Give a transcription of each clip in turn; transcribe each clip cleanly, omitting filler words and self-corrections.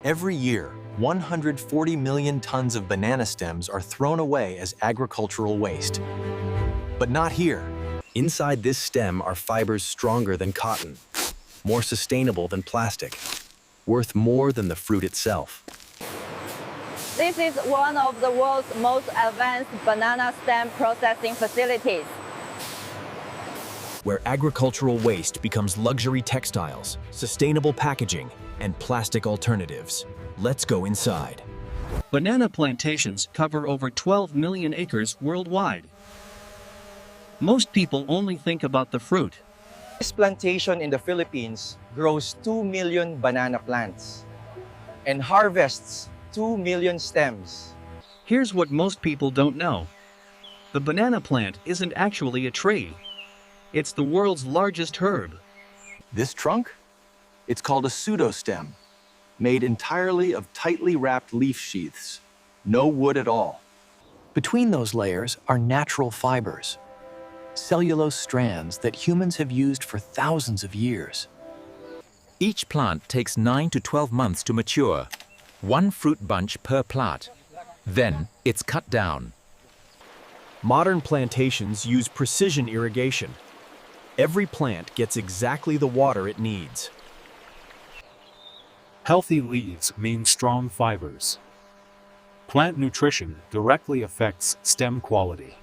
Every year, 140 million tons of banana stems are thrown away as agricultural waste. But not here. Inside this stem are fibers stronger than cotton, more sustainable than plastic, worth more than the fruit itself. This is one of the world's most advanced banana stem processing facilities, where agricultural waste becomes luxury textiles, sustainable packaging, and plastic alternatives. Let's go inside. Banana plantations cover over 12 million acres worldwide. Most people only think about the fruit. This plantation in the Philippines grows 2 million banana plants and harvests 2 million stems. Here's what most people don't know. The banana plant isn't actually a tree. It's the world's largest herb. This trunk? It's called a pseudostem, made entirely of tightly wrapped leaf sheaths. No wood at all. Between those layers are natural fibers, cellulose strands that humans have used for thousands of years. Each plant takes 9 to 12 months to mature, one fruit bunch per plant. Then it's cut down. Modern plantations use precision irrigation. Every plant gets exactly the water it needs. Healthy leaves mean strong fibers. Plant nutrition directly affects stem quality.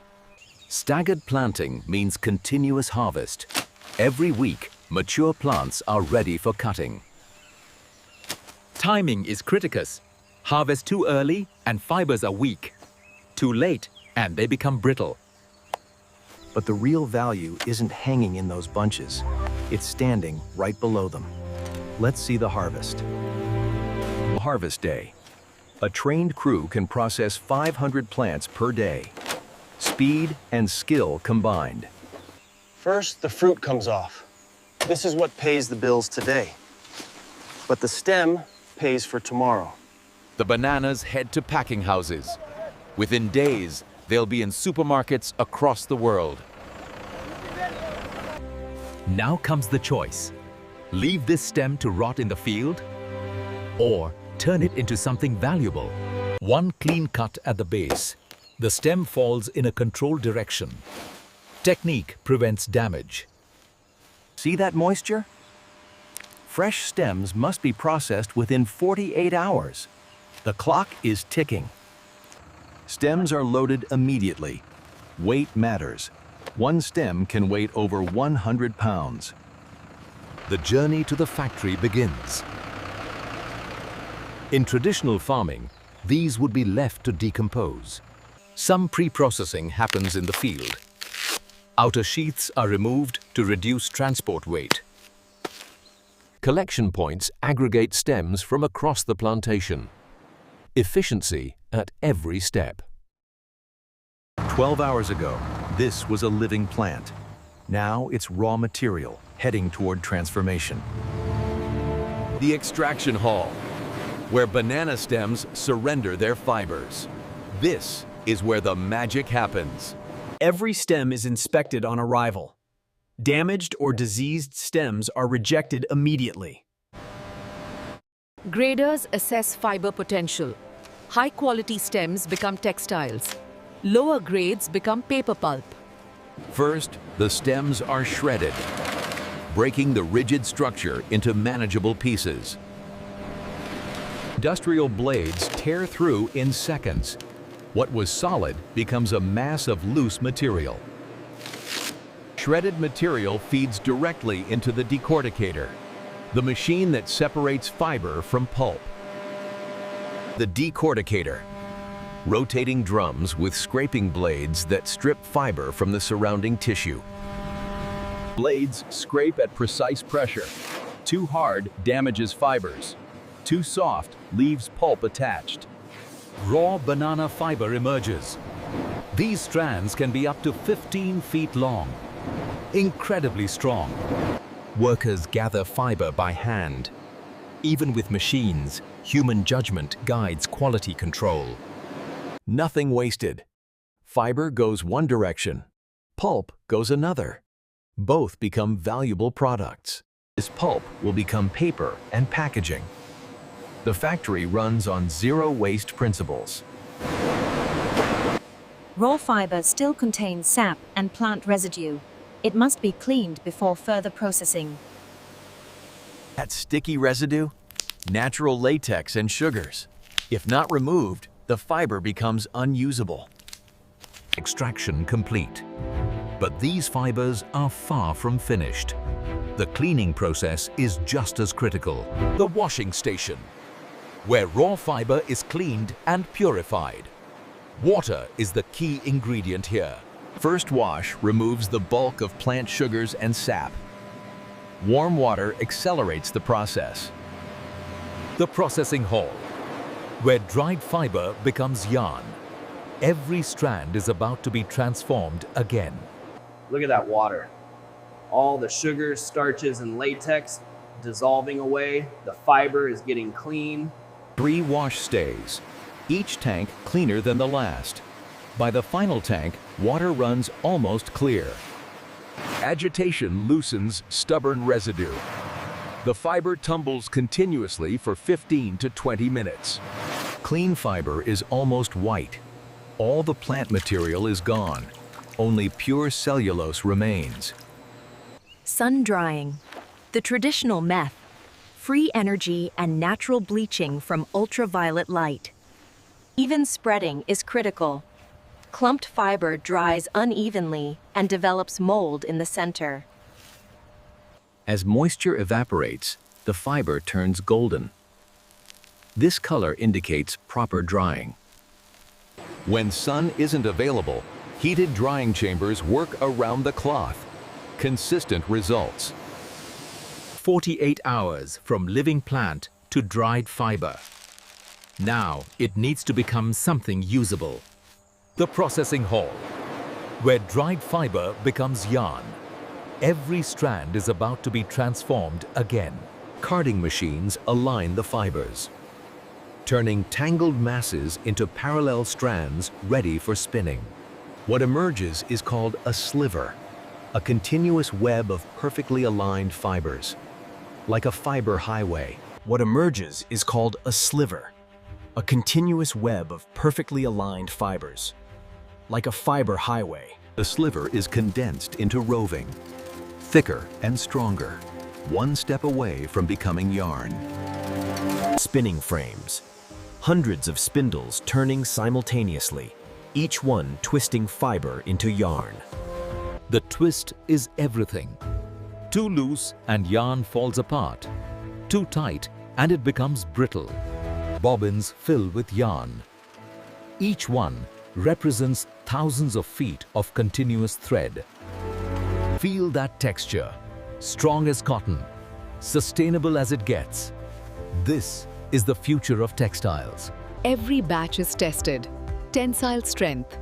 Staggered planting means continuous harvest. Every week, mature plants are ready for cutting. Timing is criticus. Harvest too early and fibers are weak. Too late and they become brittle. But the real value isn't hanging in those bunches. It's standing right below them. Let's see the harvest. Harvest day. A trained crew can process 500 plants per day. Speed and skill combined. First, the fruit comes off. This is what pays the bills today. But the stem pays for tomorrow. The bananas head to packing houses. Within days, they'll be in supermarkets across the world. Now comes the choice. Leave this stem to rot in the field, or turn it into something valuable. One clean cut at the base. The stem falls in a controlled direction. Technique prevents damage. See that moisture? Fresh stems must be processed within 48 hours. The clock is ticking. Stems are loaded immediately. Weight matters. One stem can weigh over 100 pounds. The journey to the factory begins. In traditional farming, these would be left to decompose. Some pre-processing happens in the field. Outer sheaths are removed to reduce transport weight. Collection points aggregate stems from across the plantation. Efficiency at every step. 12 hours ago, this was a living plant. Now it's raw material, heading toward transformation. The extraction hall, where banana stems surrender their fibers. This is where the magic happens. Every stem is inspected on arrival. Damaged or diseased stems are rejected immediately. Graders assess fiber potential. High-quality stems become textiles. Lower grades become paper pulp. First, the stems are shredded, breaking the rigid structure into manageable pieces. Industrial blades tear through in seconds. What was solid becomes a mass of loose material. Shredded material feeds directly into the decorticator, the machine that separates fiber from pulp. The decorticator, rotating drums with scraping blades that strip fiber from the surrounding tissue. Blades scrape at precise pressure. Too hard damages fibers. Too soft leaves pulp attached. Raw banana fiber emerges. These strands can be up to 15 feet long. Incredibly strong. Workers gather fiber by hand. Even with machines, human judgment guides quality control. Nothing wasted. Fiber goes one direction. Pulp goes another. Both become valuable products. This pulp will become paper and packaging. The factory runs on zero-waste principles. Raw fiber still contains sap and plant residue. It must be cleaned before further processing. That sticky residue? Natural latex and sugars. If not removed, the fiber becomes unusable. Extraction complete. But these fibers are far from finished. The cleaning process is just as critical. The washing station, where raw fiber is cleaned and purified. Water is the key ingredient here. First wash removes the bulk of plant sugars and sap. Warm water accelerates the process. The processing hall, where dried fiber becomes yarn. Every strand is about to be transformed again. Look at that water. All the sugars, starches, and latex dissolving away. The fiber is getting clean. 3 wash stays, each tank cleaner than the last. By the final tank, water runs almost clear. Agitation loosens stubborn residue. The fiber tumbles continuously for 15 to 20 minutes. Clean fiber is almost white. All the plant material is gone. Only pure cellulose remains. Sun drying, the traditional method, free energy and natural bleaching from ultraviolet light. Even spreading is critical. Clumped fiber dries unevenly and develops mold in the center. As moisture evaporates, the fiber turns golden. This color indicates proper drying. When sun isn't available, heated drying chambers work around the cloth. Consistent results. 48 hours from living plant to dried fiber. Now it needs to become something usable. The processing hall, where dried fiber becomes yarn. Every strand is about to be transformed again. Carding machines align the fibers, turning tangled masses into parallel strands ready for spinning. What emerges is called a sliver, a continuous web of perfectly aligned fibers, like a fiber highway. What emerges is called a sliver, a continuous web of perfectly aligned fibers, like a fiber highway. The sliver is condensed into roving, thicker and stronger, one step away from becoming yarn. Spinning frames, hundreds of spindles turning simultaneously, each one twisting fiber into yarn. The twist is everything. Too loose and yarn falls apart. Too tight and it becomes brittle. Bobbins fill with yarn. Each one represents thousands of feet of continuous thread. Feel that texture, strong as cotton, sustainable as it gets. This is the future of textiles. Every batch is tested. Tensile strength,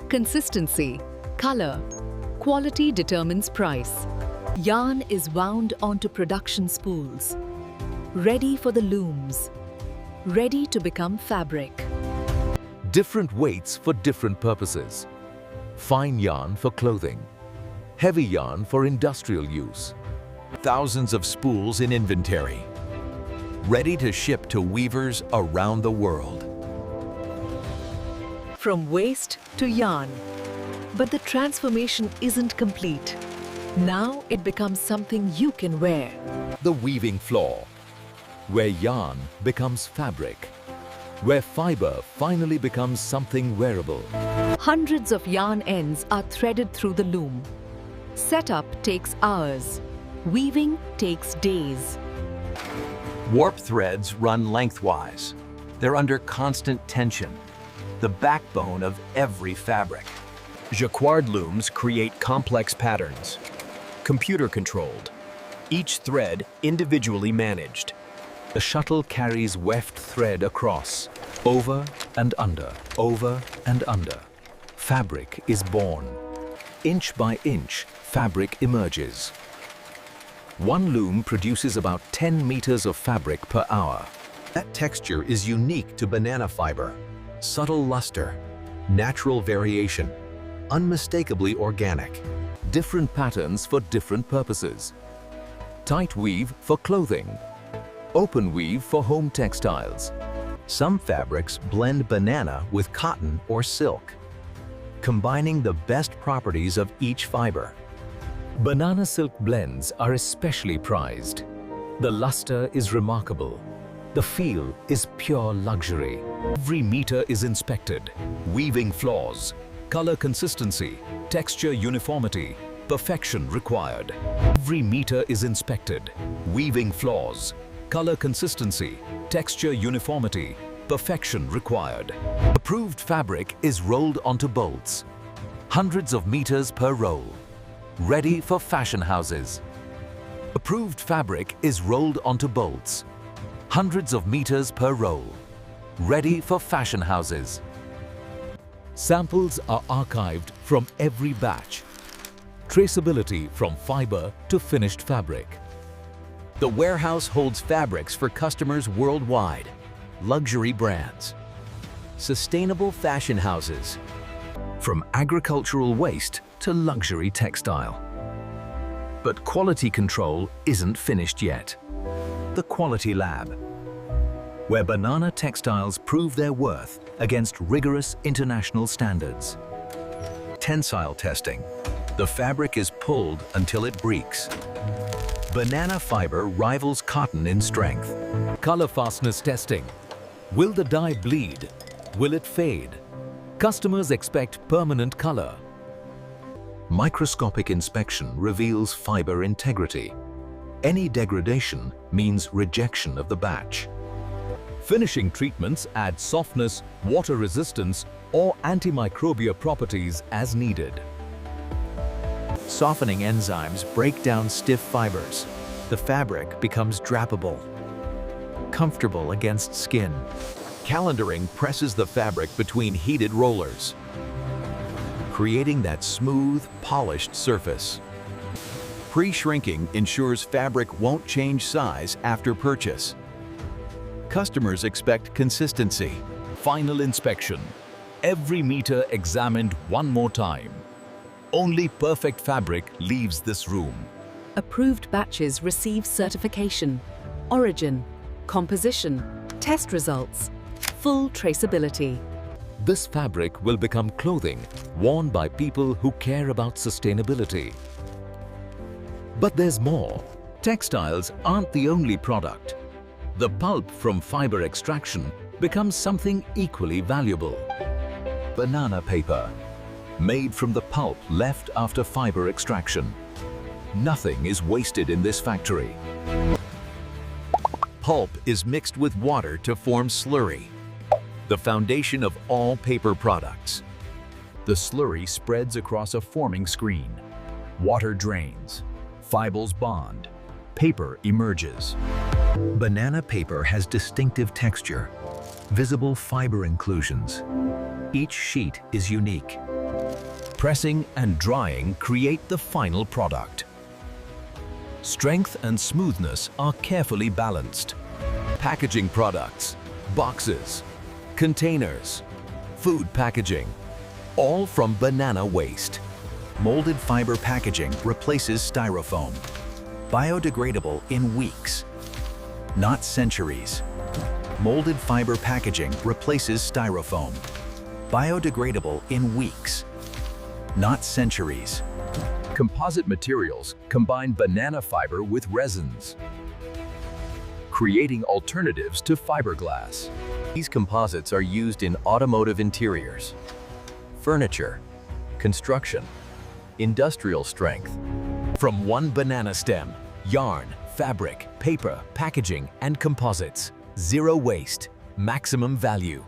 consistency, color, quality determines price. Yarn is wound onto production spools, ready for the looms, ready to become fabric. Different weights for different purposes. Fine yarn for clothing, heavy yarn for industrial use. Thousands of spools in inventory, ready to ship to weavers around the world. From waste to yarn. But the transformation isn't complete. Now it becomes something you can wear. The weaving floor, where yarn becomes fabric, where fiber finally becomes something wearable. Hundreds of yarn ends are threaded through the loom. Setup takes hours. Weaving takes days. Warp threads run lengthwise. They're under constant tension, the backbone of every fabric. Jacquard looms create complex patterns, computer-controlled, each thread individually managed. The shuttle carries weft thread across, over and under, over and under. Fabric is born. Inch by inch, fabric emerges. One loom produces about 10 meters of fabric per hour. That texture is unique to banana fiber. Subtle luster, natural variation, unmistakably organic. Different patterns for different purposes. Tight weave for clothing, Open weave for home textiles. Some fabrics blend banana with cotton or silk, combining the best properties of each fiber. Banana silk blends are especially prized. The luster is remarkable. The feel is pure luxury. Every meter is inspected. Weaving flaws, color consistency, texture uniformity, perfection required. Every meter is inspected. Weaving flaws, color consistency, texture uniformity, perfection required. Approved fabric is rolled onto bolts. Hundreds of meters per roll. Ready for fashion houses. Approved fabric is rolled onto bolts. Hundreds of meters per roll. Ready for fashion houses. Samples are archived from every batch. Traceability from fiber to finished fabric. The warehouse holds fabrics for customers worldwide, luxury brands, sustainable fashion houses, from agricultural waste to luxury textile. But quality control isn't finished yet. The Quality Lab, where banana textiles prove their worth against rigorous international standards. Tensile testing. The fabric is pulled until it breaks. Banana fiber rivals cotton in strength. Color fastness testing. Will the dye bleed? Will it fade? Customers expect permanent color. Microscopic inspection reveals fiber integrity. Any degradation means rejection of the batch. Finishing treatments add softness, water resistance, or antimicrobial properties as needed. Softening enzymes break down stiff fibers. The fabric becomes drapeable, comfortable against skin. Calendaring presses the fabric between heated rollers, creating that smooth, polished surface. Pre-shrinking ensures fabric won't change size after purchase. Customers expect consistency. Final inspection. Every meter examined one more time. Only perfect fabric leaves this room. Approved batches receive certification, origin, composition, test results, full traceability. This fabric will become clothing worn by people who care about sustainability. But there's more. Textiles aren't the only product. The pulp from fiber extraction becomes something equally valuable. Banana paper, made from the pulp left after fiber extraction. Nothing is wasted in this factory. Pulp is mixed with water to form slurry, the foundation of all paper products. The slurry spreads across a forming screen. Water drains. Fibers bond. Paper emerges. Banana paper has distinctive texture, visible fiber inclusions. Each sheet is unique. Pressing and drying create the final product. Strength and smoothness are carefully balanced. Packaging products, boxes, containers, food packaging, all from banana waste. Molded fiber packaging replaces styrofoam. Biodegradable in weeks, not centuries. Molded fiber packaging replaces styrofoam. Biodegradable in weeks, not centuries. Composite materials combine banana fiber with resins, creating alternatives to fiberglass. These composites are used in automotive interiors, furniture, construction, industrial strength. From one banana stem, yarn, fabric, paper, packaging, and composites. Zero waste, maximum value.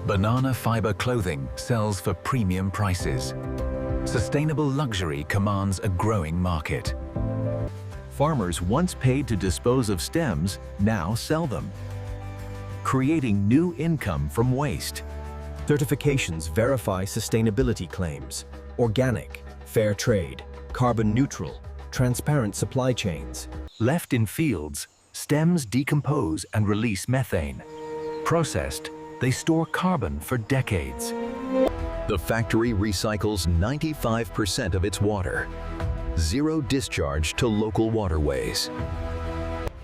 Banana fiber clothing sells for premium prices. Sustainable luxury commands a growing market. Farmers once paid to dispose of stems now sell them, creating new income from waste. Certifications verify sustainability claims: organic, fair trade, carbon neutral, transparent supply chains. Left in fields, stems decompose and release methane. Processed, they store carbon for decades. The factory recycles 95% of its water. Zero discharge to local waterways.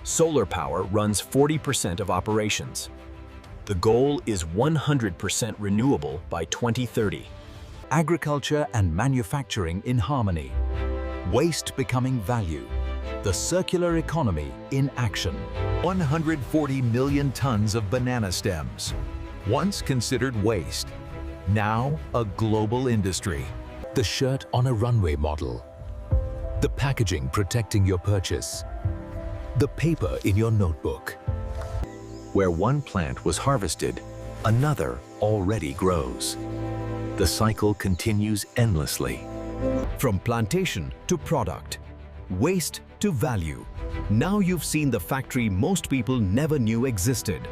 Solar power runs 40% of operations. The goal is 100% renewable by 2030. Agriculture and manufacturing in harmony. Waste becoming value. The circular economy in action. 140 million tons of banana stems. Once considered waste, now a global industry. The shirt on a runway model. The packaging protecting your purchase. The paper in your notebook. Where one plant was harvested, another already grows. The cycle continues endlessly. From plantation to product, waste to value. Now you've seen the factory most people never knew existed.